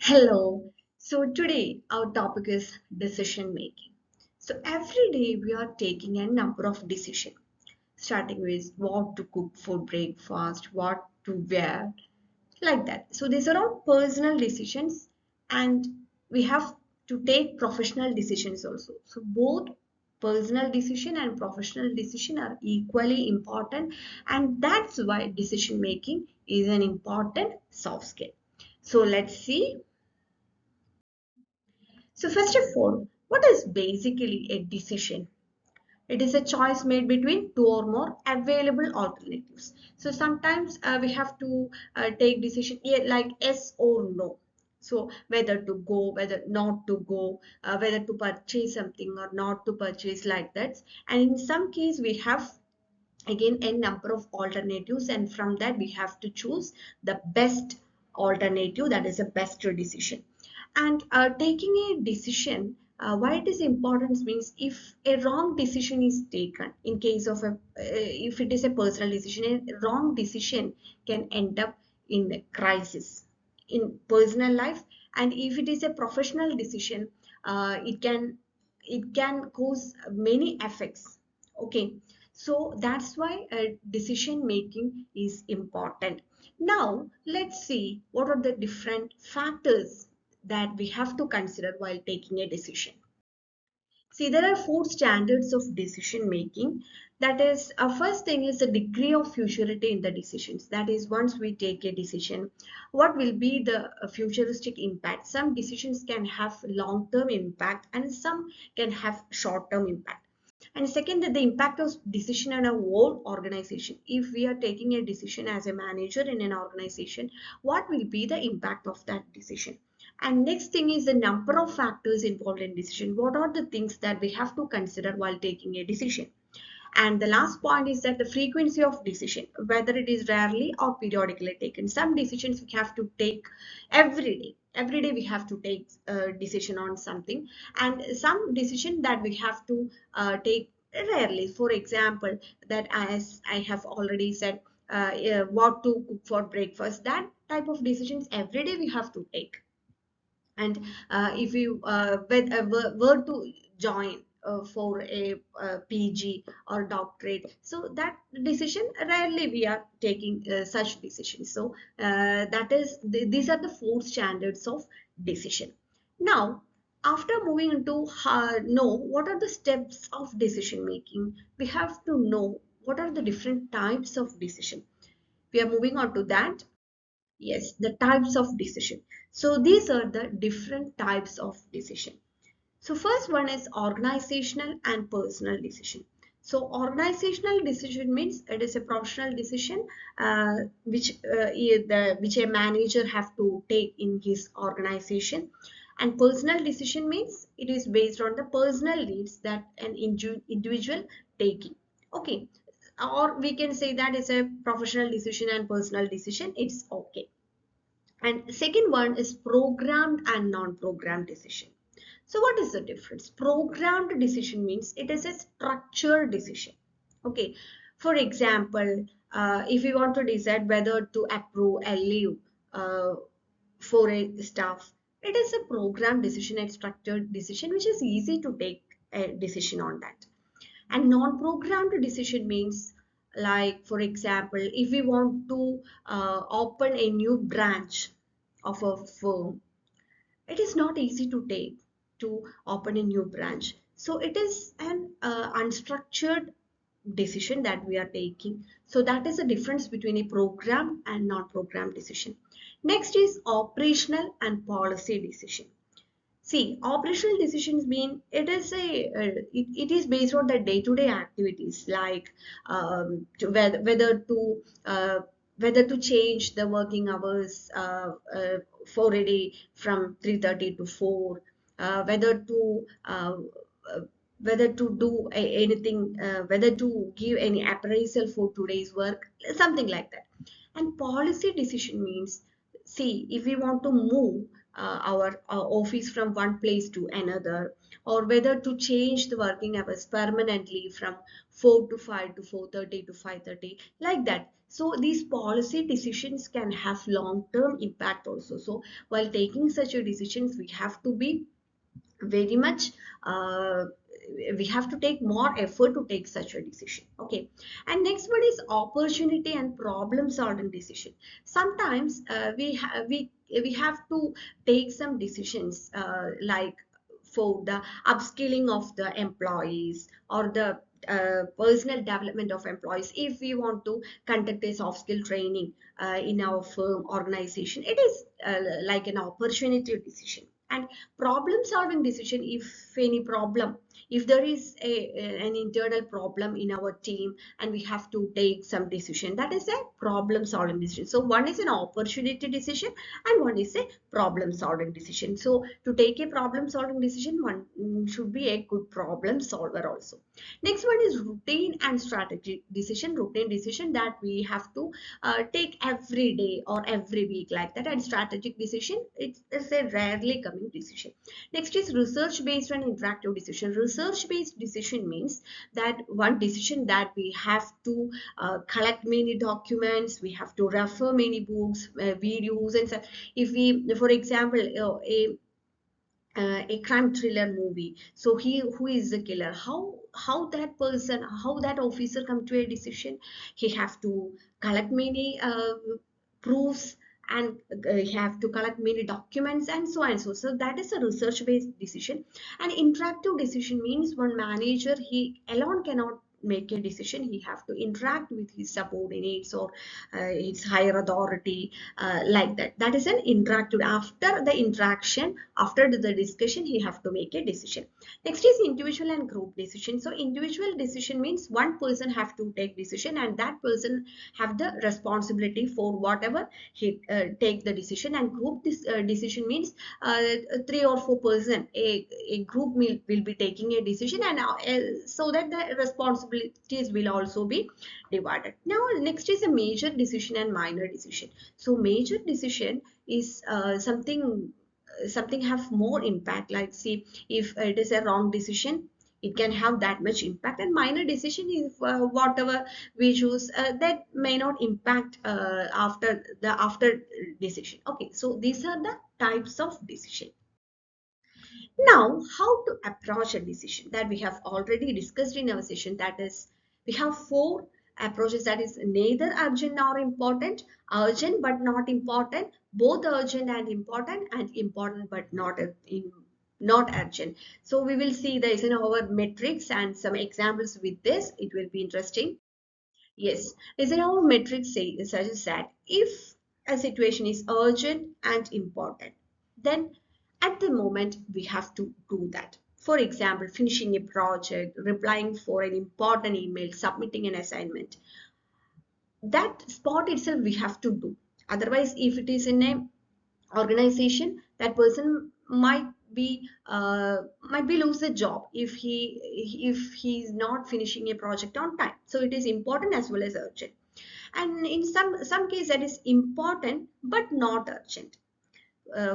Hello. So today our topic is decision making. So every day we are taking a number of decisions, starting with what to cook for breakfast, what to wear, like that. So these are all personal decisions, and we have to take professional decisions also. So both personal decision and professional decision are equally important, and that's why decision making is an important soft skill. So let's see. So first of all, what is basically a decision? It is a choice made between two or more available alternatives. So sometimes we have to take decision like yes or no. So whether to go, whether not to go, whether to purchase something or not to purchase, like that. And in some case we have again a number of alternatives, and from that we have to choose the best alternative, that is the best decision. And taking a decision, why it is important means if a wrong decision is taken, in case of a if it is a personal decision, a wrong decision can end up in a crisis in personal life. And if it is a professional decision, it can cause many effects. Okay, so that's why decision making is important. Now let's see what are the different factors that we have to consider while taking a decision. See, there are four standards of decision making. That is, first thing is the degree of futurity in the decisions. That is, once we take a decision, what will be the futuristic impact? Some decisions can have long-term impact, and some can have short-term impact. And second, the impact of decision on a whole organization. If we are taking a decision as a manager in an organization, what will be the impact of that decision? And next thing is the number of factors involved in decision. What are the things that we have to consider while taking a decision? And the last point is that the frequency of decision, whether it is rarely or periodically taken. Some decisions we have to take every day. Every day we have to take a decision on something, and some decision that we have to take rarely. For example, that as I have already said, what to cook for breakfast. That type of decisions every day we have to take. And if you were to join for a PG or doctorate, so that decision rarely we are taking such decisions. So that is these are the four standards of decision. Now, after moving into know what are the steps of decision making, we have to know what are the different types of decision. We are moving on to that. Yes, the types of decision. So these are the different types of decision. So first one is organizational and personal decision. So organizational decision means it is a professional decision which a manager have to take in his organization. And personal decision means it is based on the personal needs that an individual taking. Okay, or we can say that is a professional decision and personal decision. It's okay. And second one is programmed and non-programmed decision. So what is the difference? Programmed decision means it is a structured decision. Okay. For example, if we want to decide whether to approve a leave uh, for a staff, it is a programmed decision, a structured decision, which is easy to take a decision on that. And non-programmed decision means, like for example, if we want to open a new branch of a firm, it is not easy to take to open a new branch. So it is an unstructured decision that we are taking. So that is the difference between a programmed and non-programmed decision. Next is operational and policy decision. See, operational decisions mean it is it is based on the day-to-day activities, like uh, whether to change the working hours for a day from 3:30 to 4, whether to whether to do anything, whether to give any appraisal for today's work, something like that. And policy decision means, see, if we want to move our office from one place to another, or whether to change the working hours permanently from 4 to 5 to 4:30 to 5:30, like that. So these policy decisions can have long-term impact also. So while taking such a decisions, we have to be very much we have to take more effort to take such a decision. Okay, and next one is opportunity and problem solving decision. Sometimes we have to take some decisions, like for the upskilling of the employees, or the personal development of employees. If we want to conduct a soft skill training in our firm organization, it is like an opportunity decision. And problem solving decision, if any problem, if there is an internal problem in our team and we have to take some decision, that is a problem solving decision. So one is an opportunity decision and one is a problem solving decision. So to take a problem solving decision, one should be a good problem solver also. Next one is routine and strategic decision. Routine decision that we have to take every day or every week, like that. And strategic decision, it's a rarely coming decision. Next is research based and interactive decision. Research based decision means that one decision that we have to collect many documents, we have to refer many books, videos, and so. If we, for example, a crime thriller movie, so he, who is the killer, how that person, how that officer come to a decision, he have to collect many proofs, and he have to collect many documents, and so on and so. So that is a research based decision. And interactive decision means one manager, he alone cannot make a decision, he have to interact with his subordinates or his higher authority, like that. That is an interactive. After the interaction, after the discussion, he have to make a decision. Next is individual and group decision. So individual decision means one person have to take decision, and that person have the responsibility for whatever he take the decision. And group decision means three or four person, a group will be taking a decision, and so that the responsibilities will also be divided. Now next is a major decision and minor decision. So major decision is something have more impact, like see, if it is a wrong decision, it can have that much impact. And minor decision is whatever we choose, that may not impact after decision. Okay, so these are the types of decision. Now, how to approach a decision, that we have already discussed in our session. That is, we have four approaches, that is neither urgent nor important, urgent but not important, both urgent and important but not urgent. So we will see this in our metrics and some examples with this. It will be interesting. Yes, is in our metrics say suggests that if a situation is urgent and important, then at the moment we have to do that. For example, finishing a project, replying for an important email, submitting an assignment. That spot itself we have to do. Otherwise, if it is in a organization, that person might be lose a job if he's not finishing a project on time. So it is important as well as urgent. And in some case that is important but not urgent.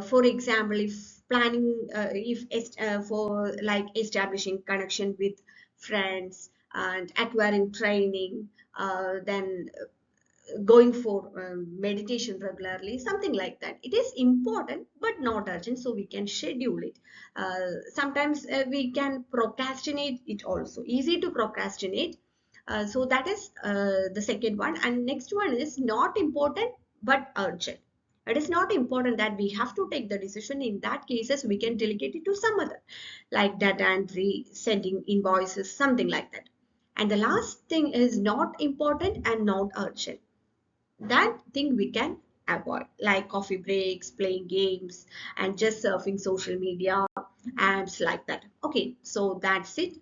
For example, if planning, if for like establishing connection with friends and acquiring training, then going for meditation regularly, something like that. It is important but not urgent, so we can schedule it. Sometimes we can procrastinate it also, easy to procrastinate. So that is the second one. And next one is not important but urgent. It is not important that we have to take the decision. In that cases, we can delegate it to some other, like data entry, sending invoices, something like that. And the last thing is not important and not urgent. That thing we can avoid, like coffee breaks, playing games, and just surfing social media apps, like that. Okay, so that's it.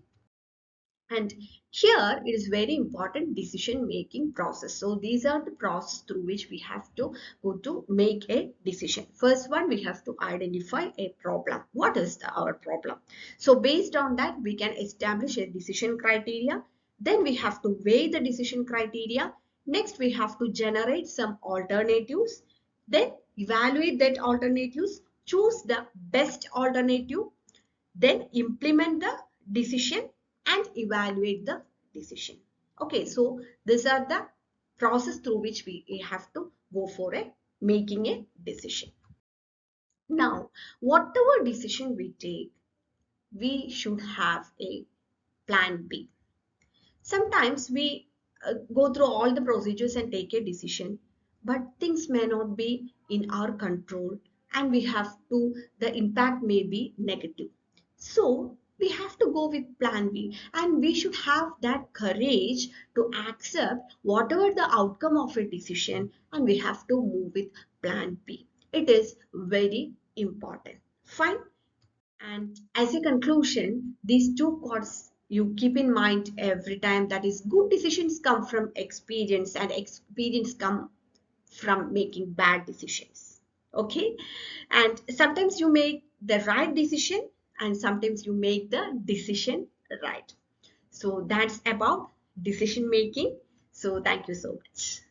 And here it is very important decision making process. So these are the process through which we have to go to make a decision. First one, we have to identify a problem. What is our problem? So based on that, we can establish a decision criteria. Then we have to weigh the decision criteria. Next, we have to generate some alternatives. Then evaluate that alternatives, choose the best alternative, then implement the decision and evaluate the decision. Okay, so these are the process through which we have to go for a making a decision. Now, whatever decision we take, we should have a plan B. Sometimes we go through all the procedures and take a decision, but things may not be in our control, and we have to, the impact may be negative. So we have to go with plan B, and we should have that courage to accept whatever the outcome of a decision, and we have to move with plan B. It is very important. Fine. And as a conclusion, these two quotes you keep in mind every time, that is, good decisions come from experience and experience come from making bad decisions. Okay? And sometimes you make the right decision and sometimes you make the decision right. So that's about decision making. So thank you so much.